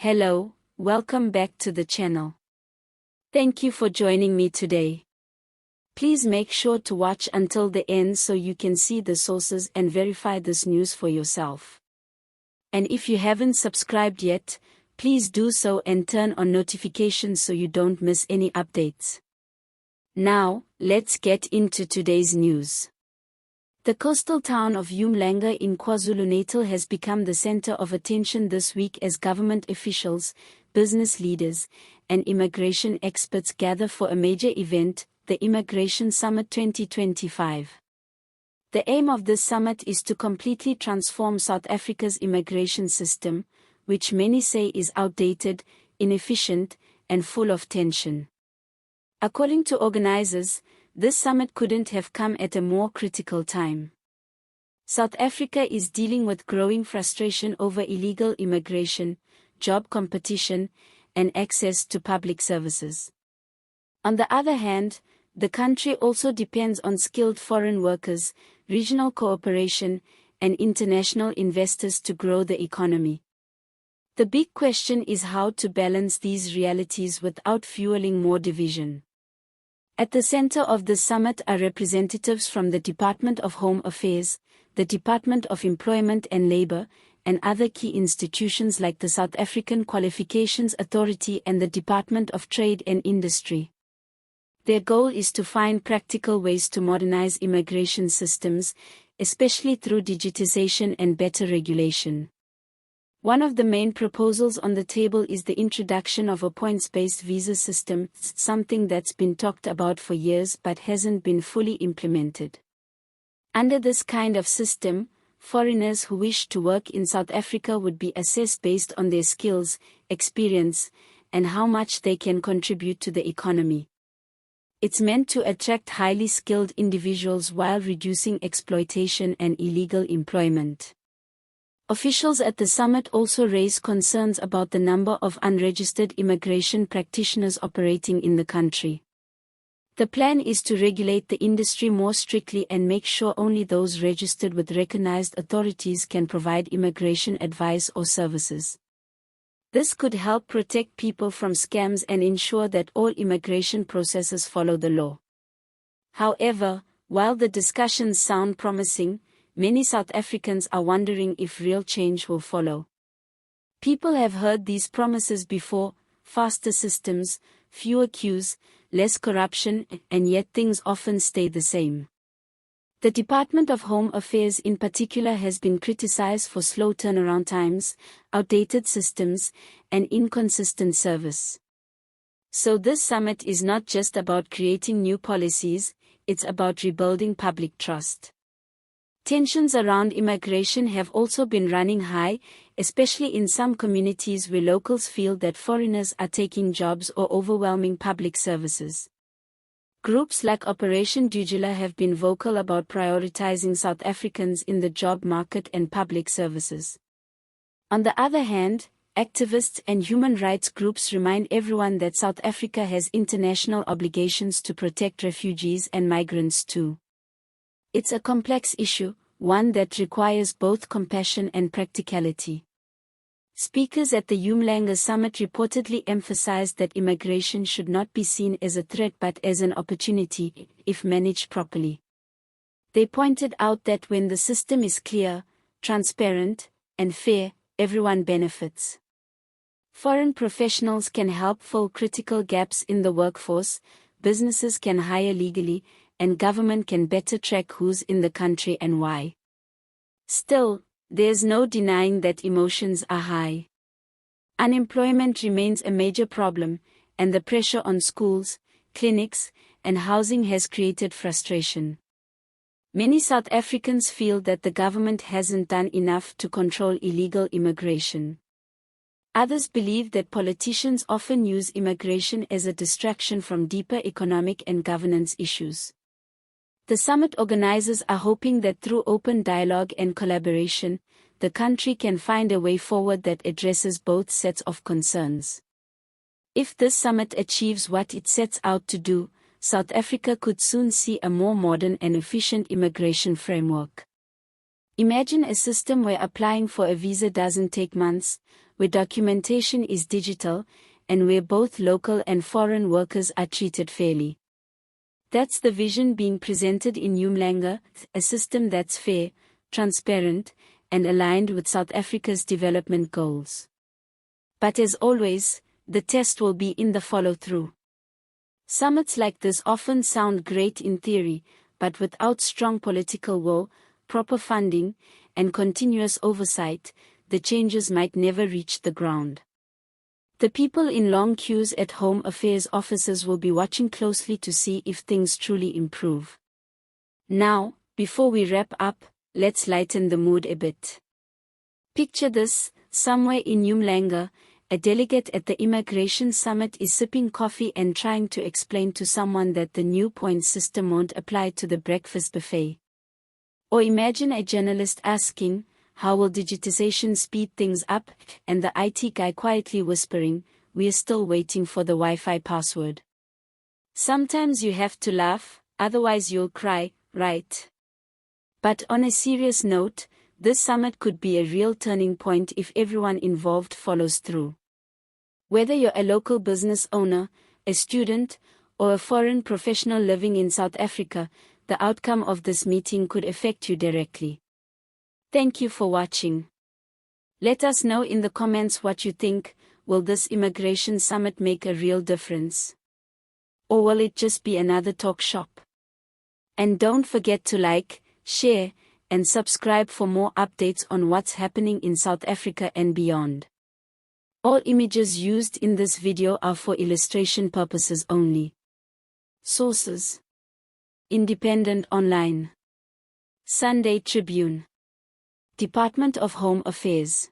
Hello, welcome back to the channel. Thank you for joining me today. Please make sure to watch until the end so you can see the sources and verify this news for yourself. And if you haven't subscribed yet, please do so and turn on notifications so you don't miss any updates. Now, let's get into today's news. The coastal town of uMhlanga in KwaZulu-Natal has become the center of attention this week as government officials, business leaders, and immigration experts gather for a major event, the Immigration Summit 2025. The aim of this summit is to completely transform South Africa's immigration system, which many say is outdated, inefficient, and full of tension. According to organizers, this summit couldn't have come at a more critical time. South Africa is dealing with growing frustration over illegal immigration, job competition, and access to public services. On the other hand, the country also depends on skilled foreign workers, regional cooperation, and international investors to grow the economy. The big question is how to balance these realities without fueling more division. At the center of the summit are representatives from the Department of Home Affairs, the Department of Employment and Labor, and other key institutions like the South African Qualifications Authority and the Department of Trade and Industry. Their goal is to find practical ways to modernize immigration systems, especially through digitization and better regulation. One of the main proposals on the table is the introduction of a points-based visa system, something that's been talked about for years but hasn't been fully implemented. Under this kind of system, foreigners who wish to work in South Africa would be assessed based on their skills, experience, and how much they can contribute to the economy. It's meant to attract highly skilled individuals while reducing exploitation and illegal employment. Officials at the summit also raised concerns about the number of unregistered immigration practitioners operating in the country. The plan is to regulate the industry more strictly and make sure only those registered with recognized authorities can provide immigration advice or services. This could help protect people from scams and ensure that all immigration processes follow the law. However, while the discussions sound promising, many South Africans are wondering if real change will follow. People have heard these promises before: faster systems, fewer queues, less corruption, and yet things often stay the same. The Department of Home Affairs in particular has been criticized for slow turnaround times, outdated systems, and inconsistent service. So this summit is not just about creating new policies, it's about rebuilding public trust. Tensions around immigration have also been running high, especially in some communities where locals feel that foreigners are taking jobs or overwhelming public services. Groups like Operation Dugula have been vocal about prioritizing South Africans in the job market and public services. On the other hand, activists and human rights groups remind everyone that South Africa has international obligations to protect refugees and migrants too. It's a complex issue, one that requires both compassion and practicality. Speakers at the uMhlanga summit reportedly emphasized that immigration should not be seen as a threat but as an opportunity, if managed properly. They pointed out that when the system is clear, transparent, and fair, everyone benefits. Foreign professionals can help fill critical gaps in the workforce, businesses can hire legally, and government can better track who's in the country and why. Still, there's no denying that emotions are high. Unemployment remains a major problem, and the pressure on schools, clinics, and housing has created frustration. Many South Africans feel that the government hasn't done enough to control illegal immigration. Others believe that politicians often use immigration as a distraction from deeper economic and governance issues. The summit organizers are hoping that through open dialogue and collaboration, the country can find a way forward that addresses both sets of concerns. If this summit achieves what it sets out to do, South Africa could soon see a more modern and efficient immigration framework. Imagine a system where applying for a visa doesn't take months, where documentation is digital, and where both local and foreign workers are treated fairly. That's the vision being presented in uMhlanga, a system that's fair, transparent, and aligned with South Africa's development goals. But as always, the test will be in the follow-through. Summits like this often sound great in theory, but without strong political will, proper funding, and continuous oversight, the changes might never reach the ground. The people in long queues at Home Affairs offices will be watching closely to see if things truly improve. Now, before we wrap up, let's lighten the mood a bit. Picture this: somewhere in uMhlanga, a delegate at the Immigration Summit is sipping coffee and trying to explain to someone that the new points system won't apply to the breakfast buffet. Or imagine a journalist asking, "How will digitization speed things up?" and the IT guy quietly whispering, "We're still waiting for the Wi-Fi password." Sometimes you have to laugh, otherwise you'll cry, right? But on a serious note, this summit could be a real turning point if everyone involved follows through. Whether you're a local business owner, a student, or a foreign professional living in South Africa, the outcome of this meeting could affect you directly. Thank you for watching. Let us know in the comments what you think. Will this immigration summit make a real difference? Or will it just be another talk shop? And don't forget to like, share, and subscribe for more updates on what's happening in South Africa and beyond. All images used in this video are for illustration purposes only. Sources: Independent Online, Sunday Tribune, Department of Home Affairs.